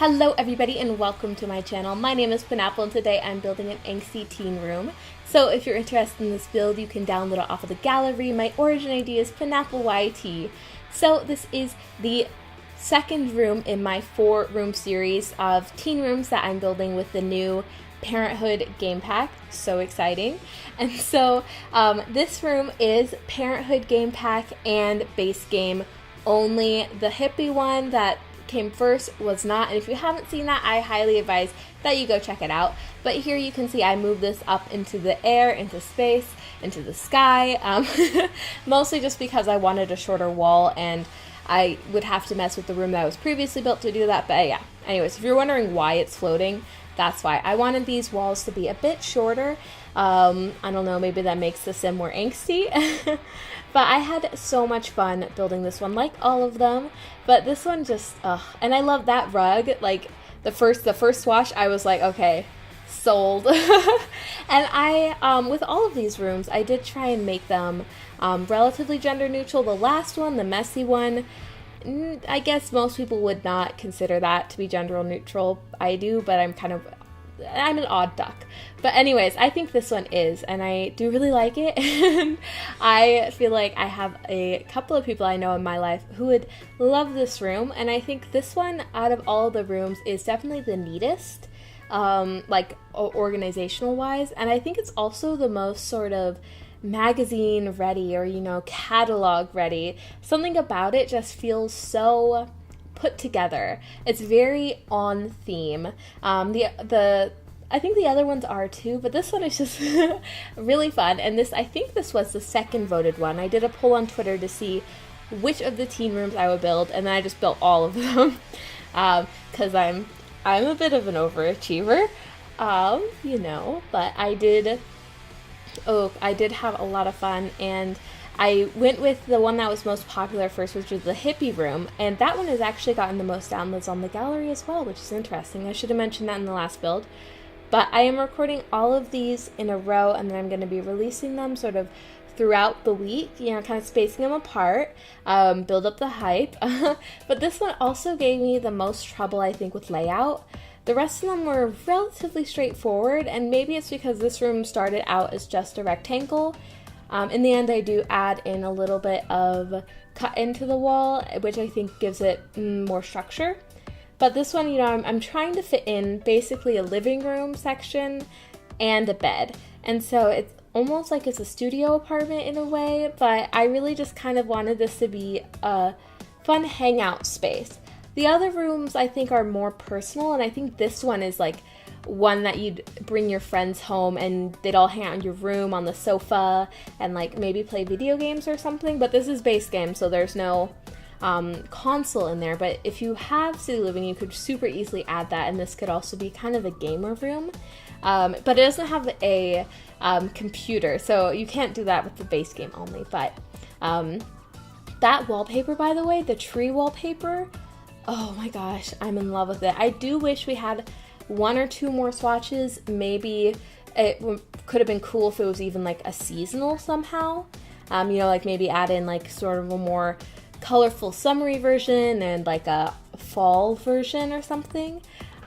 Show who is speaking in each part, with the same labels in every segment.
Speaker 1: Hello everybody and welcome to my channel. My name is Penapple and today I'm building an Angsty teen room. So if you're interested in this build, you can download it off of the gallery. My origin ID is Penapple YT. So this is the second room in my 4-room series of teen rooms that I'm building with the new Parenthood game pack. So exciting. And so this room is Parenthood game pack and base game only. The hippie one that came first was not, and if you haven't seen that, I highly advise that you go check it out. But here you can see I moved this up into the air, into space, into the sky, mostly just because I wanted a shorter wall and I would have to mess with the room that was previously built to do that. But yeah, anyways, if you're wondering why it's floating, that's why. I wanted these walls to be a bit shorter. I don't know, maybe that makes the sim more angsty. But I had so much fun building this one, like all of them. But this one just, and I love that rug. Like the first wash, I was like, okay, sold. And I, with all of these rooms, I did try and make them relatively gender neutral. The last one, the messy one, I guess most people would not consider that to be gender neutral. I do, but I'm an odd duck. But anyways, I think this one is, and I do really like it. And I feel like I have a couple of people I know in my life who would love this room, and I think this one out of all the rooms is definitely the neatest, like organizational wise, and I think it's also the most sort of magazine ready, or catalog ready. Something about it just feels so put together. It's very on theme. I think the other ones are too, but this one is just really fun. And I think this was the second voted one. I did a poll on Twitter to see which of the teen rooms I would build, and then I just built all of them because I'm a bit of an overachiever, but I did have a lot of fun, and I went with the one that was most popular first, which was the hippie room, and that one has actually gotten the most downloads on the gallery as well, which is interesting. I should have mentioned that in the last build. But I am recording all of these in a row, and then I'm going to be releasing them sort of throughout the week, kind of spacing them apart, build up the hype. But this one also gave me the most trouble, I think, with layout. The rest of them were relatively straightforward, and maybe it's because this room started out as just a rectangle. In the end, I do add in a little bit of cut into the wall, which I think gives it more structure. But this one, I'm trying to fit in basically a living room section and a bed. And so it's almost like it's a studio apartment in a way, but I really just kind of wanted this to be a fun hangout space. The other rooms I think are more personal, and I think this one is like one that you'd bring your friends home and they'd all hang out in your room on the sofa and like maybe play video games or something. But this is base game, so there's no console in there. But if you have city living, you could super easily add that, and this could also be kind of a gamer room. But it doesn't have a computer, so you can't do that with the base game only. But that wallpaper, by the way, the tree wallpaper, oh my gosh, I'm in love with it. I do wish we had 1 or 2 more swatches. Maybe it could have been cool if it was even like a seasonal somehow. Like maybe add in like sort of a more colorful summery version and like a fall version or something.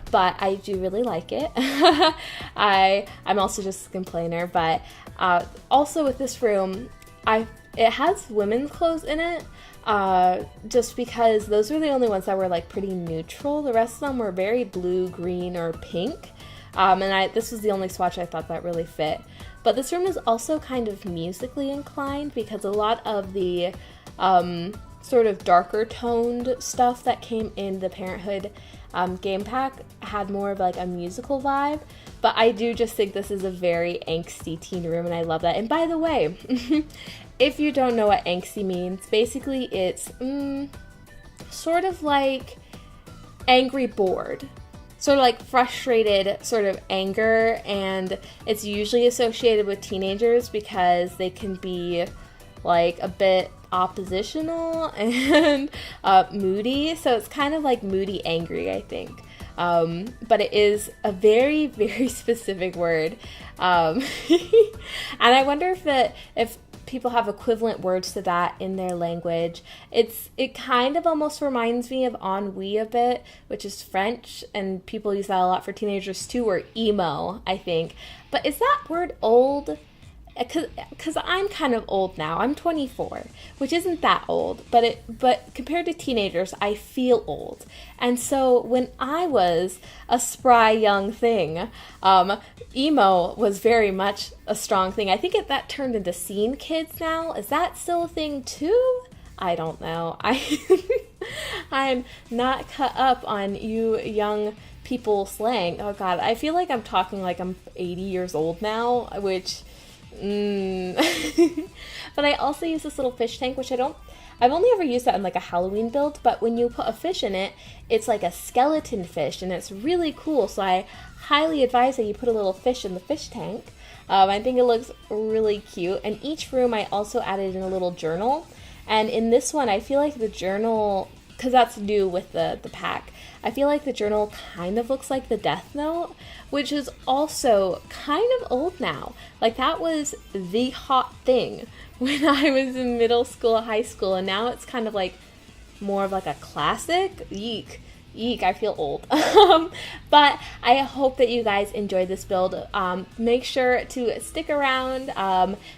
Speaker 1: But I do really like it. I'm also just a complainer, but also with this room, it has women's clothes in it, just because those were the only ones that were like pretty neutral. The rest of them were very blue, green, or pink. And this was the only swatch I thought that really fit. But this room is also kind of musically inclined because a lot of the sort of darker toned stuff that came in the Parenthood game pack had more of like a musical vibe. But I do just think this is a very angsty teen room, and I love that. And by the way, if you don't know what angsty means, basically it's sort of like angry bored, sort of like frustrated sort of anger, and it's usually associated with teenagers because they can be like a bit oppositional and moody, so it's kind of like moody angry, I think. But it is a very, very specific word, and I wonder if people have equivalent words to that in their language. It kind of almost reminds me of ennui a bit, which is French, and people use that a lot for teenagers too, or emo, I think. But is that word old? Because I'm kind of old now. I'm 24, which isn't that old, but compared to teenagers, I feel old. And so when I was a spry young thing, emo was very much a strong thing. I think that turned into scene kids now. Is that still a thing too? I don't know. I'm not cut up on you young people slang. Oh God, I feel like I'm talking like I'm 80 years old now, which... But I also use this little fish tank, which I've only ever used that in like a Halloween build, but when you put a fish in it, it's like a skeleton fish, and it's really cool, so I highly advise that you put a little fish in the fish tank. I think it looks really cute, and each room I also added in a little journal, and in this one I feel like the journal, because that's new with the pack, I feel like the journal kind of looks like the Death Note, which is also kind of old now. Like, that was the hot thing when I was in middle school, high school, and now it's kind of like more of like a classic. Eek, I feel old. But I hope that you guys enjoyed this build. Make sure to stick around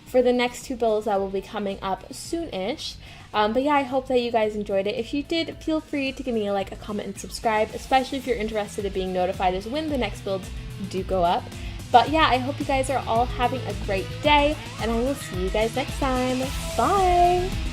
Speaker 1: for the next 2 builds that will be coming up soon-ish. But yeah, I hope that you guys enjoyed it. If you did, feel free to give me a like, a comment, and subscribe, especially if you're interested in being notified as when the next builds do go up. But yeah, I hope you guys are all having a great day, and I will see you guys next time. Bye!